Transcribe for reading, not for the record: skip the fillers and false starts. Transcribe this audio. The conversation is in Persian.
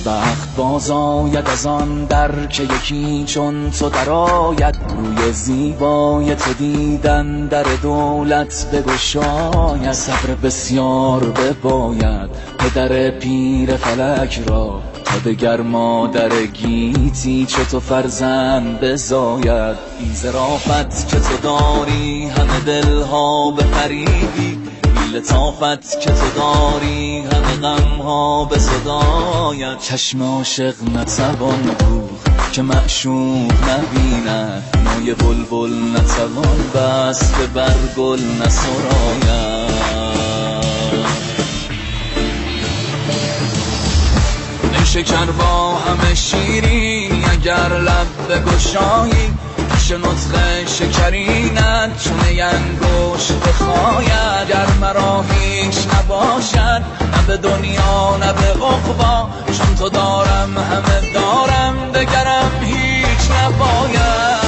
وقت باز آید از آن در که یکی چون تو درآید، روی زیبای تو دیدن در دولت بگشاید. صبر بسیار بباید پدر پیر فلک را، تا دگر مادر گیتی چو تو فرزند بزاید. این ظرافت که تو داری همه دلها بفریبی، لطافت که تو داری همه غمها بزداید. چشم عاشق نتوان دوخت که معشوق نبیند، موی بلبل نتوان بست که بر گل نسراید. شکر با همه شیرینی اگر لب بگشایی، پیش نطق شکرینت چون انگشت بخاید. گر مرا هیچ نباشد نه به دنیا نه به عقبی، چون تو دارم همه دارم دگرم هیچ نباید.